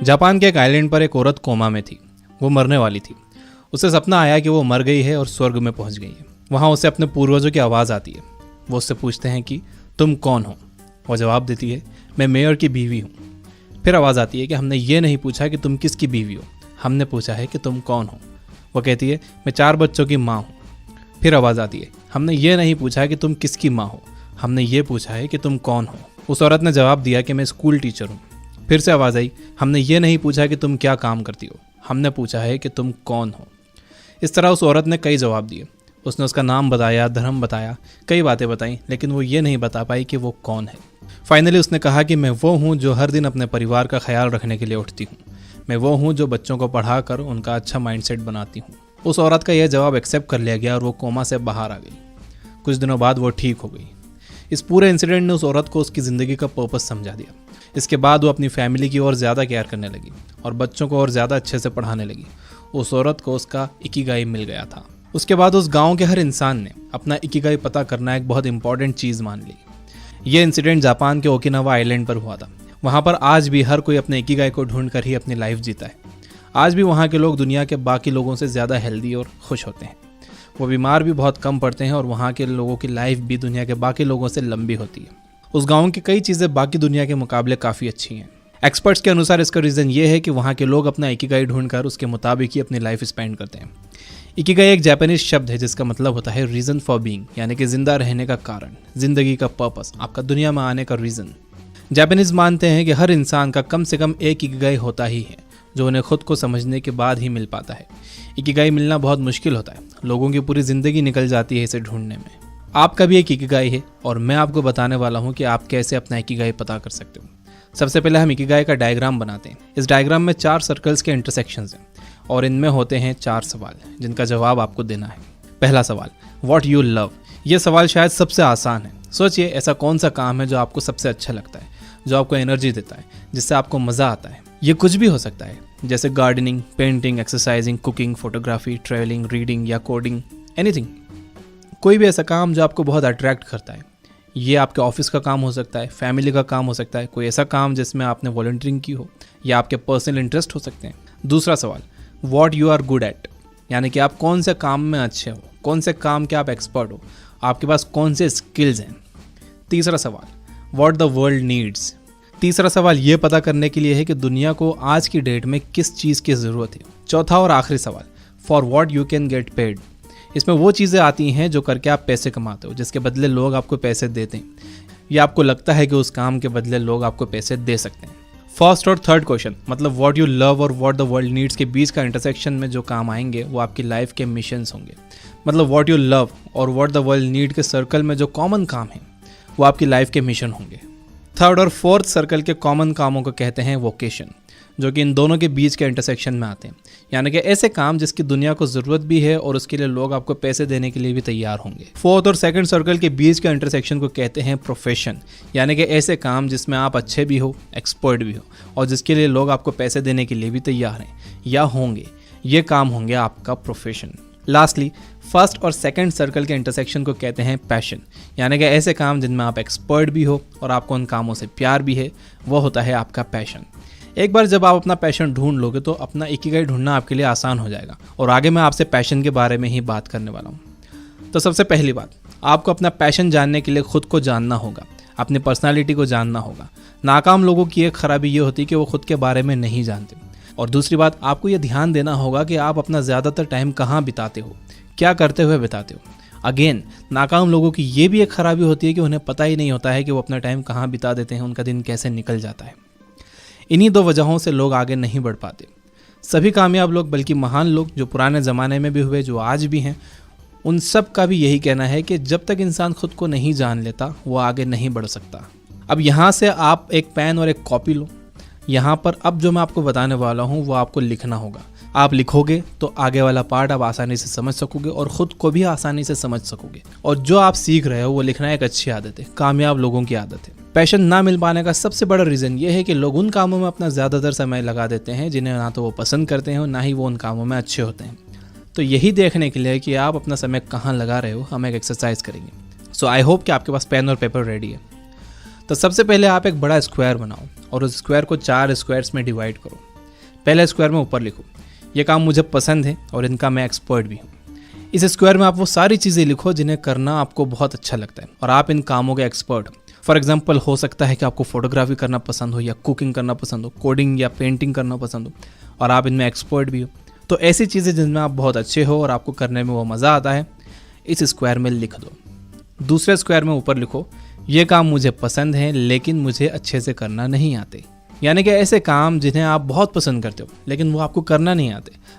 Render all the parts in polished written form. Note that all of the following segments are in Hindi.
जापान के एक आइलैंड पर एक औरत कोमा में थी। वो मरने वाली थी। उसे सपना आया कि वो मर गई है और स्वर्ग में पहुंच गई है। वहाँ उसे अपने पूर्वजों की आवाज़ आती है। वो उससे पूछते हैं कि तुम कौन हो। वो जवाब देती है, मैं मेयर की बीवी हूँ। फिर आवाज़ आती है कि हमने ये नहीं पूछा कि तुम किसकी बीवी हो, हमने पूछा है कि तुम कौन हो। वो कहती है, मैं 4 बच्चों की माँ हूँ। फिर आवाज़ आती है, हमने ये नहीं पूछा कि तुम किसकी माँ हो, हमने ये पूछा है कि तुम कौन हो। उस औरत ने जवाब दिया कि मैं स्कूल टीचर हूँ। फिर से आवाज़ आई, हमने ये नहीं पूछा कि तुम क्या काम करती हो, हमने पूछा है कि तुम कौन हो। इस तरह उस औरत ने कई जवाब दिए। उसने उसका नाम बताया, धर्म बताया, कई बातें बताई, लेकिन वो ये नहीं बता पाई कि वो कौन है। फाइनली उसने कहा कि मैं वो हूँ जो हर दिन अपने परिवार का ख्याल रखने के लिए उठती हूँ। मैं वो हूँ जो बच्चों को पढ़ा कर उनका अच्छा माइंडसेट बनाती हूँ। उस औरत का यह जवाब एक्सेप्ट कर लिया गया और वो कोमा से बाहर आ गई। कुछ दिनों बाद वो ठीक हो गई। इस पूरे इंसिडेंट ने उस औरत को उसकी ज़िंदगी का पर्पस समझा दिया। इसके बाद वो अपनी फैमिली की और ज़्यादा केयर करने लगी और बच्चों को और ज़्यादा अच्छे से पढ़ाने लगी। उस औरत को उसका इकिगाई मिल गया था। उसके बाद उस गांव के हर इंसान ने अपना इकिगाई पता करना एक बहुत इंपॉर्टेंट चीज़ मान ली। ये इंसिडेंट जापान के ओकिनावा आइलैंड पर हुआ था। वहाँ पर आज भी हर कोई अपने इकिगाई को ढूंढ कर ही अपनी लाइफ जीता है। आज भी वहाँ के लोग दुनिया के बाकी लोगों से ज़्यादा हेल्दी और खुश होते हैं। वो बीमार भी बहुत कम पड़ते हैं और वहाँ के लोगों की लाइफ भी दुनिया के बाकी लोगों से लंबी होती है। उस गांव की कई चीज़ें बाकी दुनिया के मुकाबले काफ़ी अच्छी हैं। एक्सपर्ट्स के अनुसार इसका रीज़न ये है कि वहाँ के लोग अपना इकिगाई ढूंढकर उसके मुताबिक ही अपनी लाइफ स्पेंड करते हैं। इकिगाई एक जापानीज शब्द है जिसका मतलब होता है रीज़न फॉर बीइंग, यानी कि जिंदा रहने का कारण, जिंदगी का पर्पस, आपका दुनिया में आने का रीज़न। जापानीज मानते हैं कि हर इंसान का कम से कम एक इकिगाई होता ही है, जो उन्हें खुद को समझने के बाद ही मिल पाता है। इकिगाई मिलना बहुत मुश्किल होता है। लोगों की पूरी ज़िंदगी निकल जाती है इसे ढूंढने में। आपका भी एक इकिगाई है और मैं आपको बताने वाला हूँ कि आप कैसे अपना इकिगाई पता कर सकते हो। सबसे पहले हम इकिगाई का डायग्राम बनाते हैं। इस डायग्राम में 4 सर्कल्स के इंटरसेक्शंस हैं और इनमें होते हैं 4 सवाल जिनका जवाब आपको देना है। पहला सवाल, व्हाट यू लव। यह सवाल शायद सबसे आसान है। सोचिए, ऐसा कौन सा काम है जो आपको सबसे अच्छा लगता है, जो आपको एनर्जी देता है, जिससे आपको मज़ा आता है। ये कुछ भी हो सकता है, जैसे gardening, painting, exercising, cooking, photography, travelling, reading या कोडिंग, एनीथिंग। कोई भी ऐसा काम जो आपको बहुत अट्रैक्ट करता है। ये आपके ऑफिस का काम हो सकता है, फैमिली का काम हो सकता है, कोई ऐसा काम जिसमें आपने वॉलंटियरिंग की हो या आपके पर्सनल इंटरेस्ट हो सकते हैं। दूसरा सवाल, what you are good at, यानी कि आप कौन से काम में अच्छे हो, कौन से काम के आप एक्सपर्ट हो, आपके पास कौन से स्किल्स हैं। तीसरा सवाल, व्हाट द वर्ल्ड नीड्स। तीसरा सवाल ये पता करने के लिए है कि दुनिया को आज की डेट में किस चीज़ की ज़रूरत है। चौथा और आखिरी सवाल, for what you can get paid. इसमें वो चीज़ें आती हैं जो करके आप पैसे कमाते हो, जिसके बदले लोग आपको पैसे देते हैं, या आपको लगता है कि उस काम के बदले लोग आपको पैसे दे सकते हैं। फर्स्ट और थर्ड क्वेश्चन, मतलब व्हाट यू लव और व्हाट द वर्ल्ड नीड्स के बीच का इंटरसेक्शन में जो काम आएंगे वो आपकी लाइफ के मिशंस होंगे। मतलब व्हाट यू लव और व्हाट द वर्ल्ड नीड के सर्कल में जो कॉमन काम है वो आपकी लाइफ के मिशन होंगे। थर्ड और फोर्थ सर्कल के कॉमन कामों को कहते हैं वोकेशन, जो कि इन दोनों के बीच के इंटरसेक्शन में आते हैं, यानी कि ऐसे काम जिसकी दुनिया को ज़रूरत भी है और उसके लिए लोग आपको पैसे देने के लिए भी तैयार होंगे। फोर्थ और सेकंड सर्कल के बीच के इंटरसेक्शन को कहते हैं प्रोफेशन, यानी कि ऐसे काम जिसमें आप अच्छे भी हो, एक्सपर्ट भी हो और जिसके लिए लोग आपको पैसे देने के लिए भी तैयार हैं या होंगे। ये काम होंगे आपका प्रोफेशन। लास्टली, फर्स्ट और सेकंड सर्कल के इंटरसेक्शन को कहते हैं पैशन, यानी कि ऐसे काम जिनमें आप एक्सपर्ट भी हो और आपको उन कामों से प्यार भी है, वो होता है आपका पैशन। एक बार जब आप अपना पैशन ढूंढ लोगे तो अपना इकिगाई ढूंढना आपके लिए आसान हो जाएगा और आगे मैं आपसे पैशन के बारे में ही बात करने वाला हूँ। तो सबसे पहली बात, आपको अपना पैशन जानने के लिए खुद को जानना होगा, अपनी पर्सनालिटी को जानना होगा। नाकाम लोगों की एक खराबी ये होती है कि वो खुद के बारे में नहीं जानते। और दूसरी बात, आपको ये ध्यान देना होगा कि आप अपना ज़्यादातर टाइम कहाँ बिताते हो, क्या करते हुए बिताते हो। अगेन, नाकाम लोगों की ये भी एक खराबी होती है कि उन्हें पता ही नहीं होता है कि वो अपना टाइम कहाँ बिता देते हैं, उनका दिन कैसे निकल जाता है। इन्हीं 2 वजहों से लोग आगे नहीं बढ़ पाते। सभी कामयाब लोग, बल्कि महान लोग जो पुराने ज़माने में भी हुए, जो आज भी हैं, उन सब का भी यही कहना है कि जब तक इंसान खुद को नहीं जान लेता वो आगे नहीं बढ़ सकता। अब यहाँ से आप एक पेन और एक कॉपी लो। यहाँ पर अब जो मैं आपको बताने वाला हूँ वो आपको लिखना होगा। आप लिखोगे तो आगे वाला पार्ट आप आसानी से समझ सकोगे और ख़ुद को भी आसानी से समझ सकोगे। और जो आप सीख रहे हो वो लिखना एक अच्छी आदत है, कामयाब लोगों की आदत है। पैशन ना मिल पाने का सबसे बड़ा रीज़न ये है कि लोग उन कामों में अपना ज़्यादातर समय लगा देते हैं जिन्हें ना तो वो पसंद करते हैं और ना ही वो उन कामों में अच्छे होते हैं। तो यही देखने के लिए कि आप अपना समय कहाँ लगा रहे हो, हम एक एक्सरसाइज करेंगे। सो आई होप कि आपके पास पेन और पेपर रेडी है। तो सबसे पहले आप एक बड़ा स्क्वायर बनाओ और उस स्क्वायर को 4 स्क्वायर्स में डिवाइड करो। पहले स्क्वायर में ऊपर लिखो, ये काम मुझे पसंद है और इनका मैं एक्सपर्ट भी हूँ। इस स्क्वायर में आप वो सारी चीज़ें लिखो जिन्हें करना आपको बहुत अच्छा लगता है और आप इन कामों के एक्सपर्ट हो। फॉर एग्जाम्पल हो सकता है कि आपको फोटोग्राफी करना पसंद हो या कुकिंग करना पसंद हो, कोडिंग या पेंटिंग करना पसंद हो और आप इनमें एक्सपर्ट भी हो। तो ऐसी चीज़ें जिनमें आप बहुत अच्छे हो और आपको करने में वो मज़ा आता है, इस स्क्वायर में लिख दो। दूसरे स्क्वायर में ऊपर लिखो, ये काम मुझे पसंद है लेकिन मुझे अच्छे से करना नहीं आते। यानी कि ऐसे काम जिन्हें आप बहुत पसंद करते हो लेकिन वो आपको करना नहीं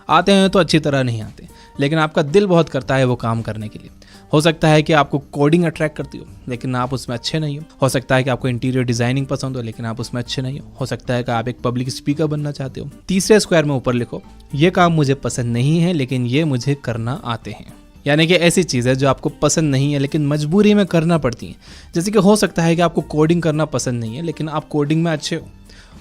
आते हैं तो अच्छी तरह नहीं आते, लेकिन आपका दिल बहुत करता है वो काम करने के लिए। हो सकता है कि आपको कोडिंग अट्रैक्ट करती हो लेकिन आप उसमें अच्छे नहीं हो सकता है कि आपको इंटीरियर डिजाइनिंग पसंद हो लेकिन आप उसमें अच्छे नहीं हो सकता है कि आप एक पब्लिक स्पीकर बनना चाहते हो। तीसरे स्क्वायर में ऊपर लिखो, ये काम मुझे पसंद नहीं है लेकिन ये मुझे करना आते हैं। यानी कि ऐसी चीज़ है जो आपको पसंद नहीं है लेकिन मजबूरी में करना पड़ती है। जैसे कि हो सकता है कि आपको कोडिंग करना पसंद नहीं है लेकिन आप कोडिंग में अच्छे हो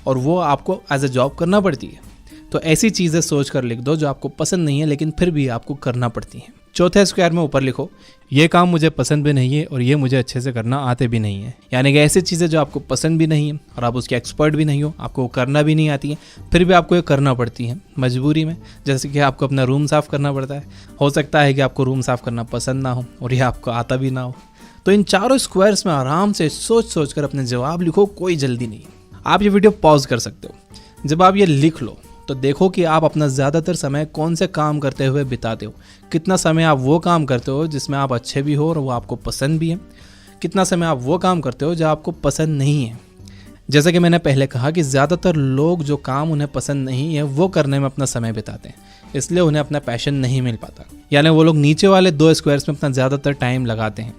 और वो आपको एज ए जॉब करना पड़ती है। तो ऐसी चीज़ें सोच कर लिख दो जो आपको पसंद नहीं है लेकिन फिर भी आपको करना पड़ती हैं। चौथे स्क्वायर में ऊपर लिखो, ये काम मुझे पसंद भी नहीं है और ये मुझे अच्छे से करना आते भी नहीं है। यानी कि ऐसी चीज़ें जो आपको पसंद भी नहीं है और आप उसके एक्सपर्ट भी नहीं हो, आपको वो करना भी नहीं आती है, फिर भी आपको ये करना पड़ती है मजबूरी में। जैसे कि आपको अपना रूम साफ़ करना पड़ता है। हो सकता है कि आपको रूम साफ़ करना पसंद ना हो और ये आपको आता भी ना हो। तो इन चारों स्क्वायर्स में आराम से सोच कर अपने जवाब लिखो, कोई जल्दी नहीं। आप ये वीडियो पॉज कर सकते हो। जब आप ये लिख लो तो देखो कि आप अपना ज़्यादातर समय कौन से काम करते हुए बिताते हो। कितना समय आप वो काम करते हो जिसमें आप अच्छे भी हो और वो आपको पसंद भी है। कितना समय आप वो काम करते हो जो आपको पसंद नहीं है। जैसा कि मैंने पहले कहा कि ज़्यादातर लोग जो काम उन्हें पसंद नहीं है वो करने में अपना समय बिताते हैं, इसलिए उन्हें अपना पैशन नहीं मिल पाता। यानी वो लोग नीचे वाले 2 स्क्वायर्स में अपना ज़्यादातर टाइम लगाते हैं।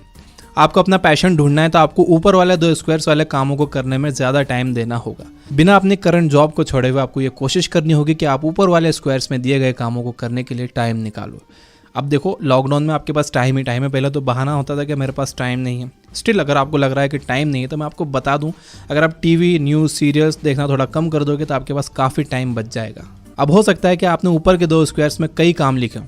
आपको अपना पैशन ढूंढना है तो आपको ऊपर वाले 2 स्क्वायर्स वाले कामों को करने में ज़्यादा टाइम देना होगा। बिना अपनी करंट जॉब को छोड़े हुए आपको ये कोशिश करनी होगी कि आप ऊपर वाले स्क्वायर्स में दिए गए कामों को करने के लिए टाइम निकालो। अब देखो, लॉकडाउन में आपके पास टाइम ही टाइम है। पहले तो बहाना होता था कि मेरे पास टाइम नहीं है। स्टिल अगर आपको लग रहा है कि टाइम नहीं है तो मैं आपको बता दूं, अगर आप टीवी, न्यूज़, सीरियल्स देखना थोड़ा कम कर दोगे तो आपके पास काफ़ी टाइम बच जाएगा। अब हो सकता है कि आपने ऊपर के 2 स्क्वायर्स में कई काम लिखे हों।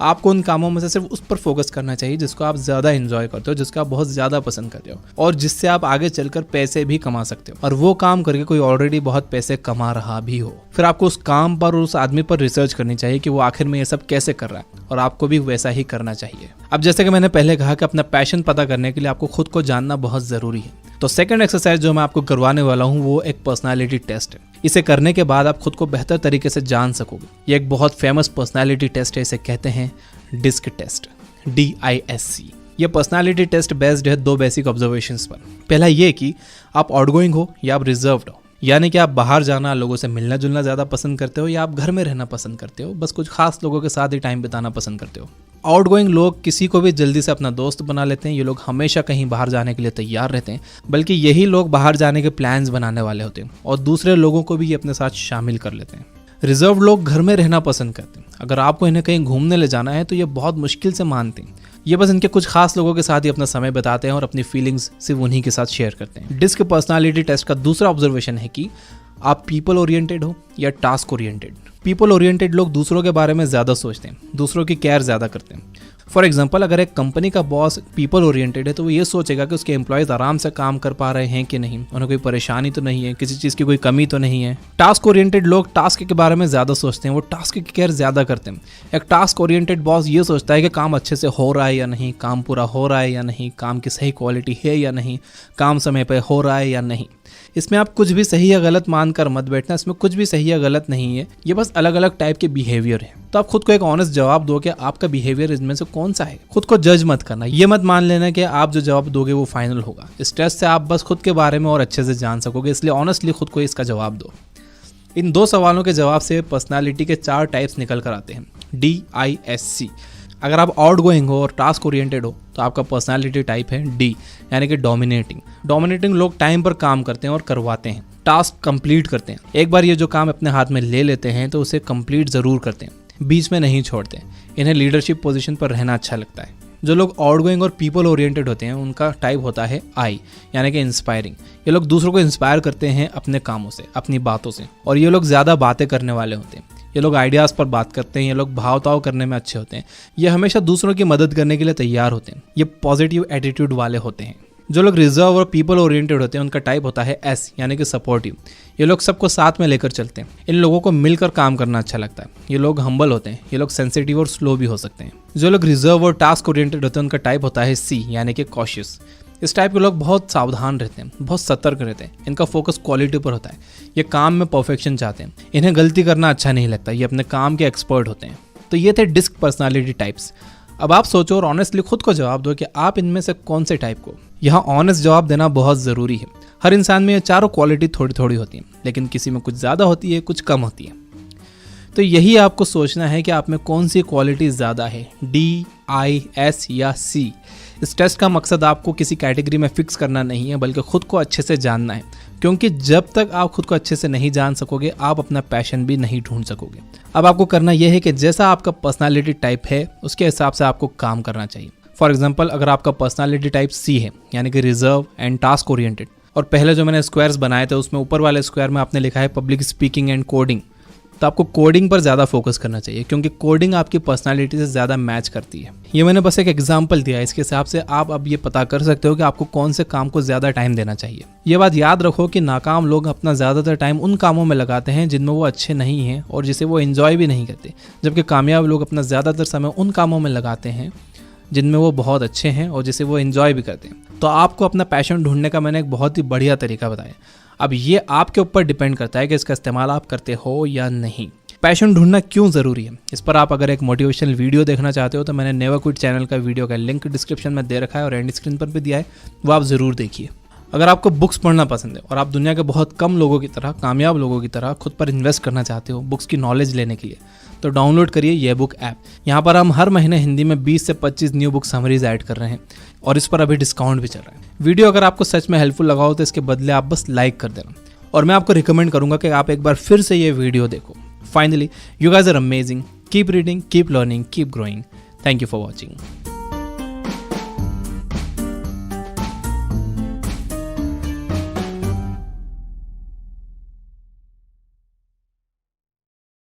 आपको उन कामों में से सिर्फ उस पर फोकस करना चाहिए जिसको आप ज़्यादा एंजॉय करते हो, जिसको आप बहुत ज़्यादा पसंद करते हो और जिससे आप आगे चलकर पैसे भी कमा सकते हो और वो काम करके कोई ऑलरेडी बहुत पैसे कमा रहा भी हो। फिर आपको उस काम पर और उस आदमी पर रिसर्च करनी चाहिए कि वो आखिर में ये सब कैसे कर रहा है और आपको भी वैसा ही करना चाहिए। अब जैसे कि मैंने पहले कहा कि अपना पैशन पता करने के लिए आपको खुद को जानना बहुत ज़रूरी है। तो सेकंड एक्सरसाइज जो मैं आपको करवाने वाला हूँ वो एक पर्सनालिटी टेस्ट है। इसे करने के बाद आप खुद को बेहतर तरीके से जान सकोगे। ये एक बहुत फेमस पर्सनालिटी टेस्ट है। इसे कहते हैं डिस्क टेस्ट, DISC। ये पर्सनालिटी टेस्ट बेस्ड है 2 बेसिक ऑब्जर्वेशंस पर। पहला ये कि आप आउटगोइंग हो या आप रिजर्व्ड हो, यानी कि आप बाहर जाना, लोगों से मिलना जुलना ज़्यादा पसंद करते हो या आप घर में रहना पसंद करते हो, बस कुछ खास लोगों के साथ ही टाइम बिताना पसंद करते हो। आउटगोइंग लोग किसी को भी जल्दी से अपना दोस्त बना लेते हैं। ये लोग हमेशा कहीं बाहर जाने के लिए तैयार रहते हैं, बल्कि यही लोग बाहर जाने के प्लान्स बनाने वाले होते हैं और दूसरे लोगों को भी ये अपने साथ शामिल कर लेते हैं। रिजर्व लोग घर में रहना पसंद करते हैं। अगर आपको इन्हें कहीं घूमने ले जाना है तो ये बहुत मुश्किल से मानते हैं। ये बस इनके कुछ खास लोगों के साथ ही अपना समय बिताते हैं और अपनी फीलिंग्स सिर्फ उन्हीं के साथ शेयर करते हैं। डिस्क पर्सनालिटी टेस्ट का दूसरा ऑब्जर्वेशन है कि आप पीपल ओरिएंटेड हो या टास्क ओरिएंटेड। पीपल ओरिएंटेड लोग दूसरों के बारे में ज़्यादा सोचते हैं, दूसरों की केयर ज़्यादा करते हैं। फॉर एग्जाम्पल, अगर एक कंपनी का बॉस पीपल ओरिएंटेड है तो वो ये सोचेगा कि उसके एम्प्लॉयज़ आराम से काम कर पा रहे हैं कि नहीं, उन्हें कोई परेशानी तो नहीं है, किसी चीज़ की कोई कमी तो नहीं है। टास्क ओरिएंटेड लोग टास्क के बारे में ज़्यादा सोचते हैं, वो टास्क की केयर ज़्यादा करते हैं। एक टास्क ओरिएंटेड बॉस ये सोचता है कि काम अच्छे से हो रहा है या नहीं, काम पूरा हो रहा है या नहीं, काम की सही क्वालिटी है या नहीं, काम समय पर हो रहा है या नहीं। इसमें आप कुछ भी सही या गलत मानकर मत बैठना। इसमें कुछ भी सही या गलत नहीं है, ये बस अलग अलग टाइप के बिहेवियर है। तो आप खुद को एक ऑनेस्ट जवाब दो कि आपका बिहेवियर इनमें से कौन सा है। खुद को जज मत करना, ये मत मान लेना कि आप जो जवाब दोगे वो फाइनल होगा। इस टेस्ट से आप बस खुद के बारे में और अच्छे से जान सकोगे, इसलिए ऑनेस्टली खुद को इसका जवाब दो। इन 2 सवालों के जवाब से पर्सनालिटी के 4 टाइप्स निकल कर आते हैं, DISC। अगर आप आउटगोइंग हो और टास्क ओरिएंटेड हो तो आपका पर्सनालिटी टाइप है D, यानी कि डोमिनेटिंग। डोमिनेटिंग लोग टाइम पर काम करते हैं और करवाते हैं, टास्क कंप्लीट करते हैं। एक बार ये जो काम अपने हाथ में ले लेते हैं तो उसे कंप्लीट ज़रूर करते हैं, बीच में नहीं छोड़ते। इन्हें लीडरशिप पोजीशन पर रहना अच्छा लगता है। जो लोग आउटगोइंग और पीपल ओरिएंटेड होते हैं उनका टाइप होता है I, यानी कि इंस्पायरिंग। ये लोग दूसरों को इंस्पायर करते हैं अपने कामों से, अपनी बातों से, और ये लोग ज़्यादा बातें करने वाले होते हैं। ये लोग आइडियाज़ पर बात करते हैं, ये लोग भाव-ताव करने में अच्छे होते हैं, ये हमेशा दूसरों की मदद करने के लिए तैयार होते हैं, ये पॉजिटिव एटीट्यूड वाले होते हैं। जो लोग रिजर्व और पीपल ओरिएंटेड होते हैं उनका टाइप होता है एस, यानी कि सपोर्टिव। ये लोग सबको साथ में लेकर चलते हैं। इन लोगों को मिलकर काम करना अच्छा लगता है। ये लोग हम्बल होते हैं। ये लोग सेंसिटिव और स्लो भी हो सकते हैं। जो लोग रिजर्व और टास्क ओरिएंटेड होते हैं उनका टाइप होता है सी, यानी कि कॉशियस। इस टाइप के लोग बहुत सावधान रहते हैं, बहुत सतर्क रहते हैं। इनका फोकस क्वालिटी पर होता है। ये काम में परफेक्शन चाहते हैं। इन्हें गलती करना अच्छा नहीं लगता। ये अपने काम के एक्सपर्ट होते हैं। तो ये थे डिस्क पर्सनालिटी टाइप्स। अब आप सोचो और ऑनेस्टली खुद को जवाब दो कि आप इनमें से कौन से टाइप को। यहाँ ऑनेस्ट जवाब देना बहुत ज़रूरी है। हर इंसान में ये चारों क्वालिटी थोड़ी थोड़ी होती हैं, लेकिन किसी में कुछ ज़्यादा होती है, कुछ कम होती है। तो यही आपको सोचना है कि आप में कौन सी क्वालिटी ज़्यादा है, डी, आई, एस या सी। इस टेस्ट का मकसद आपको किसी कैटेगरी में फिक्स करना नहीं है, बल्कि खुद को अच्छे से जानना है। क्योंकि जब तक आप खुद को अच्छे से नहीं जान सकोगे, आप अपना पैशन भी नहीं ढूंढ सकोगे। अब आपको करना यह है कि जैसा आपका पर्सनालिटी टाइप है उसके हिसाब से आपको काम करना चाहिए। फॉर एग्जाम्पल, अगर आपका पर्सनालिटी टाइप सी है, यानी कि रिजर्व एंड टास्क ओरिएंटेड, और पहले जो मैंने स्क्वायर्स बनाए थे उसमें ऊपर वाले स्क्वायर में आपने लिखा है पब्लिक स्पीकिंग एंड कोडिंग, तो आपको कोडिंग पर ज़्यादा फोकस करना चाहिए, क्योंकि कोडिंग आपकी पर्सनालिटी से ज़्यादा मैच करती है। ये मैंने बस एक एग्जांपल दिया है। इसके हिसाब से आप अब ये पता कर सकते हो कि आपको कौन से काम को ज़्यादा टाइम देना चाहिए। ये बात याद रखो कि नाकाम लोग अपना ज़्यादातर टाइम उन कामों में लगाते हैं जिनमें वो अच्छे नहीं हैं और जिसे वो एंजॉय भी नहीं करते, जबकि कामयाब लोग अपना ज़्यादातर समय उन कामों में लगाते हैं जिनमें वो बहुत अच्छे हैं और जिसे वो एंजॉय भी करते हैं। तो आपको अपना पैशन ढूंढने का मैंने एक बहुत ही बढ़िया तरीका बताया। अब ये आपके ऊपर डिपेंड करता है कि इसका इस्तेमाल आप करते हो या नहीं। पैशन ढूंढना क्यों ज़रूरी है, इस पर आप अगर एक मोटिवेशनल वीडियो देखना चाहते हो तो मैंने नेवर क्विट चैनल का वीडियो का लिंक डिस्क्रिप्शन में दे रखा है और एंड स्क्रीन पर भी दिया है, वो आप ज़रूर देखिए। अगर आपको बुक्स पढ़ना पसंद है और आप दुनिया के बहुत कम लोगों की तरह, कामयाब लोगों की तरह खुद पर इन्वेस्ट करना चाहते हो बुक्स की नॉलेज लेने के लिए, तो डाउनलोड करिए ये बुक ऐप। यहाँ पर हम हर महीने हिंदी में 20 से 25 न्यू बुक समरीज ऐड कर रहे हैं और इस पर अभी डिस्काउंट भी चल रहा है। वीडियो अगर आपको सच में हेल्पफुल लगा हो तो इसके बदले आप बस लाइक कर देना, और मैं आपको रिकमेंड करूंगा कि आप एक बार फिर से ये वीडियो देखो। Finally, you guys are amazing. Keep reading, keep learning, keep growing. Thank you for watching.